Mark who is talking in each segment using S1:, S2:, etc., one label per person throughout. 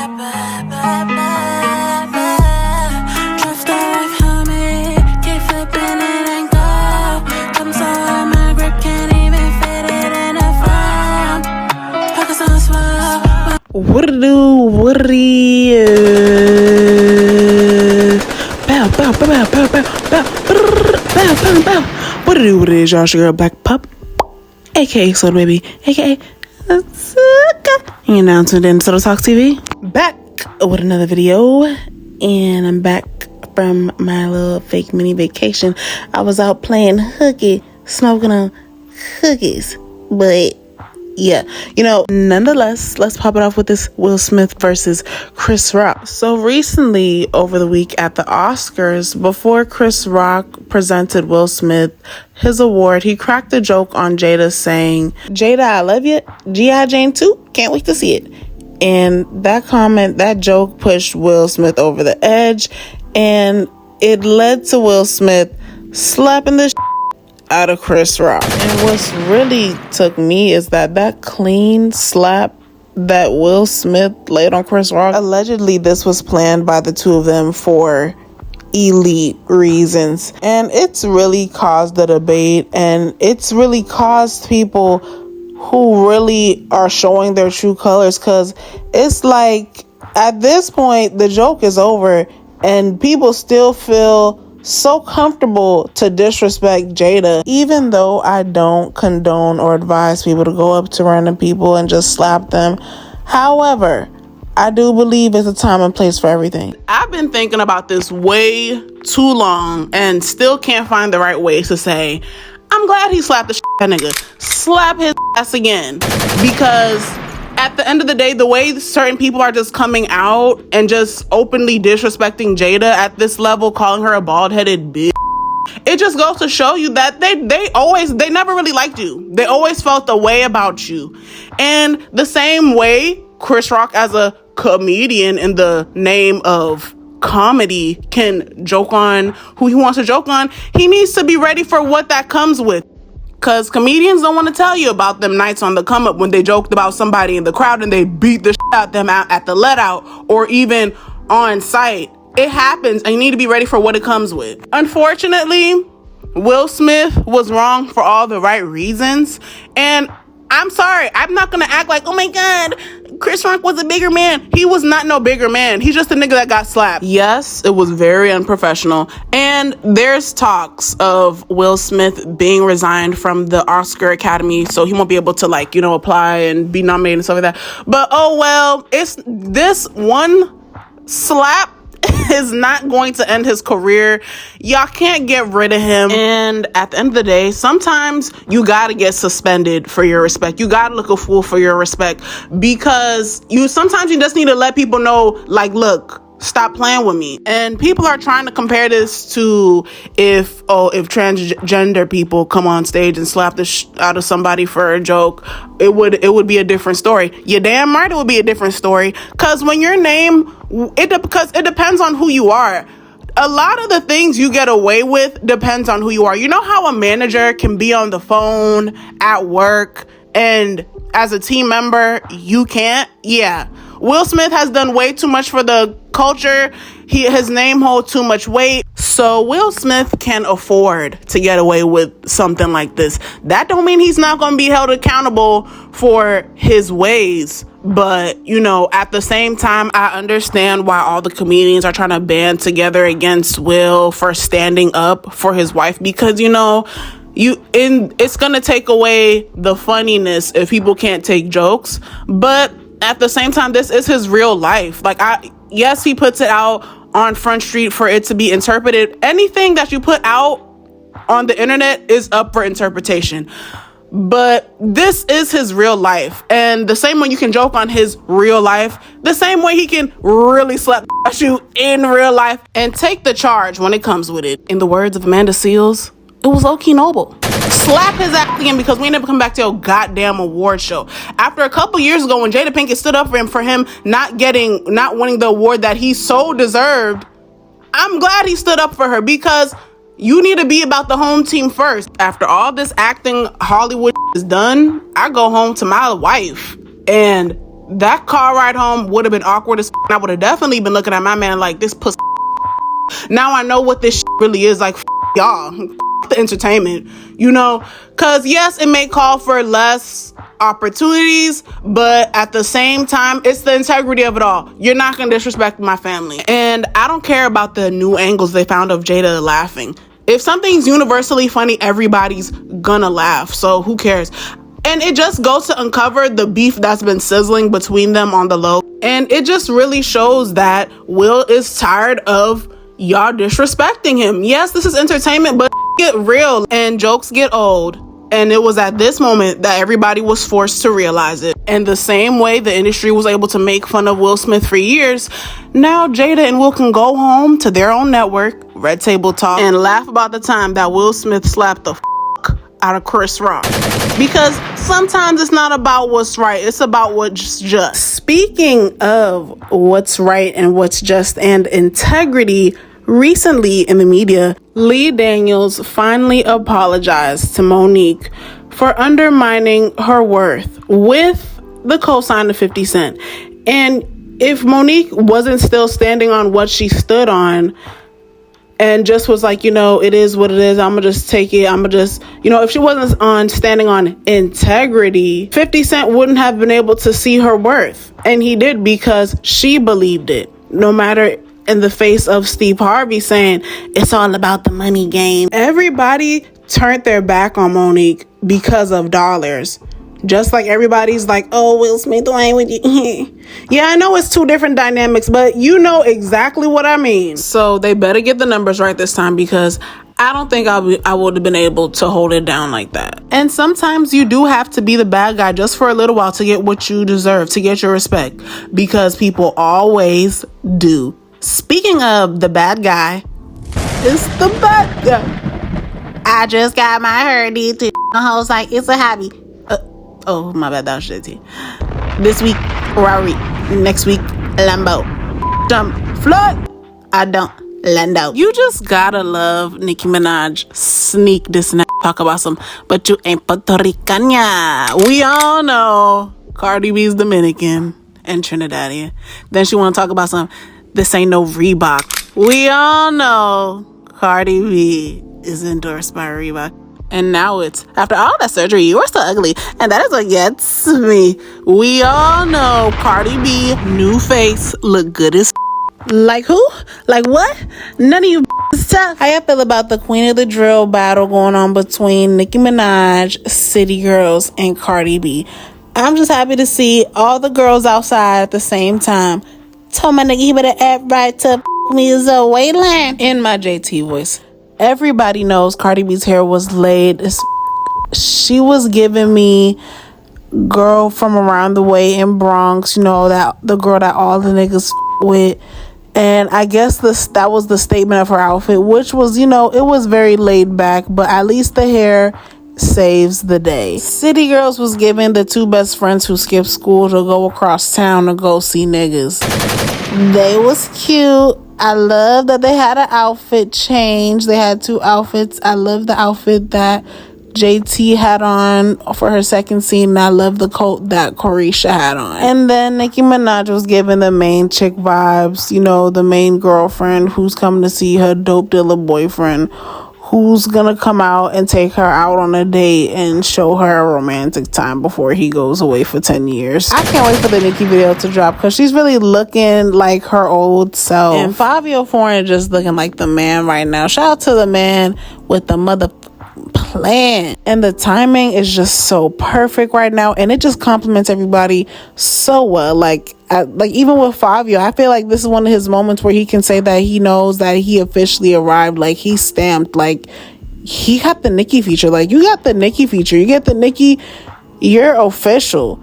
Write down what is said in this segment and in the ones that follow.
S1: Drift like homie, keep flipping it and go. Come so hard, my grip can't even fit it in a phone. Pockets on swell.
S2: What it do? What it is? Bow, bow, bow, bow, bow, bow, bow, bow, bow, bow. What it do? What it is, y'all? It's your girl Black Pup, aka Soda Baby, aka Suka. And you're now tuned in to Soda Talk TV. Back with another video, and I'm back from my little fake mini vacation. I was out playing hooky, smoking on cookies, but yeah, nonetheless, let's pop it off with this Will Smith versus Chris Rock. So recently, over the week at the Oscars, before Chris Rock presented Will Smith his award, he cracked a joke on Jada saying, "Jada, I love you. G.I. Jane too. Can't wait to see it." And that joke pushed Will Smith over the edge, and it led to Will Smith slapping the out of Chris Rock. And what's really took me is that clean slap that Will Smith laid on Chris Rock, allegedly this was planned by the two of them for elite reasons. And it's really caused the debate, and it's really caused people who really are showing their true colors, because it's like at this point the joke is over and people still feel so comfortable to disrespect Jada, even though I don't condone or advise people to go up to random people and just slap them. However, I do believe it's a time and place for everything. I've been thinking about this way too long and still can't find the right ways to say, I'm glad he slapped the that nigga. Slap his ass again. Because at the end of the day, the way certain people are just coming out and just openly disrespecting Jada at this level, calling her a bald-headed bitch, it just goes to show you that they never really liked you. They always felt the way about you. And the same way Chris Rock, as a comedian in the name of comedy, can joke on who he wants to joke on, he needs to be ready for what that comes with. Because comedians don't want to tell you about them nights on the come up when they joked about somebody in the crowd and they beat the shit out them out at the let out or even on site. It happens, and you need to be ready for what it comes with. Unfortunately, Will Smith was wrong for all the right reasons. And I'm sorry, I'm not going to act like, oh my God, Chris Rock was a bigger man. He was not no bigger man. He's just a nigga that got slapped. Yes, it was very unprofessional. And there's talks of Will Smith being resigned from the Oscar Academy, so he won't be able to apply and be nominated and stuff like that. But oh well, it's this one slap is not going to end his career. Y'all can't get rid of him. And at the end of the day, sometimes you gotta get suspended for your respect. You gotta look a fool for your respect, because sometimes you just need to let people know, look, stop playing with me. And people are trying to compare this to if transgender people come on stage and slap the out of somebody for a joke, it would be a different story. You're damn right it would be a different story, because when your name, because it depends on who you are. A lot of the things you get away with depends on who you are. You know how a manager can be on the phone at work and as a team member you can't? Yeah. Will Smith has done way too much for the culture. His name holds too much weight. So Will Smith can afford to get away with something like this. That don't mean he's not going to be held accountable for his ways. But, at the same time, I understand why all the comedians are trying to band together against Will for standing up for his wife, because, it's going to take away the funniness if people can't take jokes. But at the same time, this is his real life. Yes, he puts it out on Front Street for it to be interpreted. Anything that you put out on the internet is up for interpretation. But this is his real life. And the same way you can joke on his real life, the same way he can really slap you in real life and take the charge when it comes with it. In the words of Amanda Seales, it was low-key noble. Slap his ass again, because we never come back to your goddamn award show. After a couple years ago when Jada Pinkett stood up for him not winning the award that he so deserved, I'm glad he stood up for her, because you need to be about the home team first. After all this acting Hollywood is done, I go home to my wife. And that car ride home would have been awkward as I would have definitely been looking at my man like, this pussy. Now I know what this really is like. Y'all, the entertainment, you know, because yes, it may call for less opportunities, but at the same time, it's the integrity of it all. You're not gonna disrespect my family. And I don't care about the new angles they found of Jada laughing. If something's universally funny, everybody's gonna laugh, so who cares? And it just goes to uncover the beef that's been sizzling between them on the low. And it just really shows that Will is tired of y'all disrespecting him. Yes, this is entertainment, but get real and jokes get old. And it was at this moment that everybody was forced to realize it. And the same way the industry was able to make fun of Will Smith for years, now Jada and Will can go home to their own network, Red Table Talk, and laugh about the time that Will Smith slapped the out of Chris Rock. Because sometimes it's not about what's right, it's about what's just. Speaking of what's right and what's just and integrity, recently in the media, Lee Daniels finally apologized to Monique for undermining her worth with the cosign of 50 Cent. And if Monique wasn't still standing on what she stood on, and just was like, you know, it is what it is, I'm gonna just take it, I'm gonna just, you know, if she wasn't standing on integrity, 50 Cent wouldn't have been able to see her worth. And he did, because she believed it, no matter in the face of Steve Harvey saying it's all about the money game. Everybody turned their back on Monique because of dollars. Just like everybody's like, oh, Will Smith, I ain't with you. Yeah, I know it's two different dynamics, but you know exactly what I mean. So they better get the numbers right this time, because I don't think I would have been able to hold it down like that. And sometimes you do have to be the bad guy just for a little while to get what you deserve, to get your respect, because people always do. Speaking of the bad guy, it's the bad guy. I just got my hair did too. I was like, it's a hobby. Oh, my bad, that was shitty. This week, Rari. Next week, Lambo. Jump, flood. I don't. Lando. You just gotta love Nicki Minaj sneak this and that, talk about some, but you ain't Puerto Rican. We all know Cardi B's Dominican and Trinidadian. Then she wanna talk about some, this ain't no Reebok. We all know Cardi B is endorsed by Reebok. And now it's, after all that surgery, you are so ugly. And that is what gets me. We all know Cardi B, new face, look good as like who? Like what? None of you stuff. How y'all feel about the Queen of the Drill battle going on between Nicki Minaj, City Girls, and Cardi B? I'm just happy to see all the girls outside at the same time. Told my nigga he better act right to me as a Wayland. In my JT voice. Everybody knows Cardi B's hair was laid. She was giving me girl from around the way in Bronx, you know, that the girl that all the niggas with. And I guess that was the statement of her outfit, which was, you know, it was very laid back, but at least the hair saves the day. City Girls was giving the two best friends who skipped school to go across town to go see niggas. They was cute. I love that they had an outfit change. They had two outfits. I love the outfit that JT had on for her second scene, and I love the coat that Corisha had on. And then Nicki Minaj was giving the main chick vibes, you know, the main girlfriend who's coming to see her dope dealer boyfriend, who's gonna come out and take her out on a date and show her a romantic time before he goes away for 10 years. I can't wait for the Nicki video to drop, because she's really looking like her old self. And Fabio Foreign just looking like the man right now. Shout out to the man with the mother plan. And the timing is just so perfect right now, and it just compliments everybody so well. Like even with Fabio, I feel like this is one of his moments where he can say that he knows that he officially arrived. Like, he stamped, like, he got the Nicki feature. Like, you got the Nicki feature, you get the Nicki, you're official.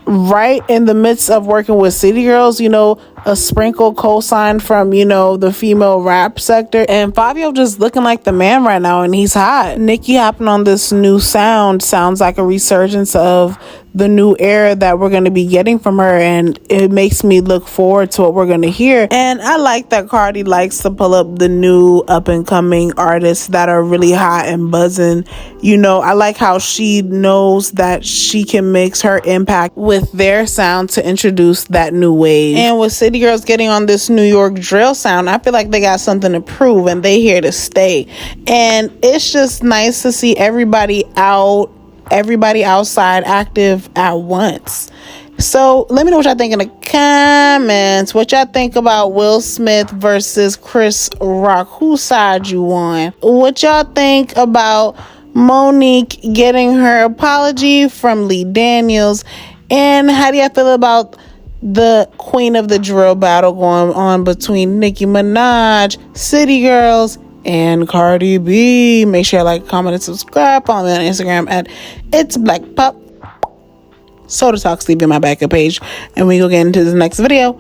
S2: Right in the midst of working with City Girls, you know, a sprinkle cosign from, you know, the female rap sector. And Fabio just looking like the man right now, and he's hot. Nicki hopping on this new sounds like a resurgence of the new era that we're going to be getting from her, and it makes me look forward to what we're going to hear. And I like that Cardi likes to pull up the new up and coming artists that are really hot and buzzing. You know, I like how she knows that she can mix her impact with their sound to introduce that new wave. And with City Girls getting on this New York drill sound, I feel like they got something to prove, and they here to stay. And it's just nice to see everybody outside active at once. So let me know what y'all think in the comments. What y'all think about Will Smith versus Chris Rock? Whose side you on? What y'all think about Monique getting her apology from Lee Daniels? And how do y'all feel about the Queen of the Drill battle going on between Nicki Minaj, City Girls, and Cardi B? Make sure you like, comment, and subscribe. Follow me on Instagram at It's Black Pup. Soda Talks, leave in my backup page. And we go get into the next video.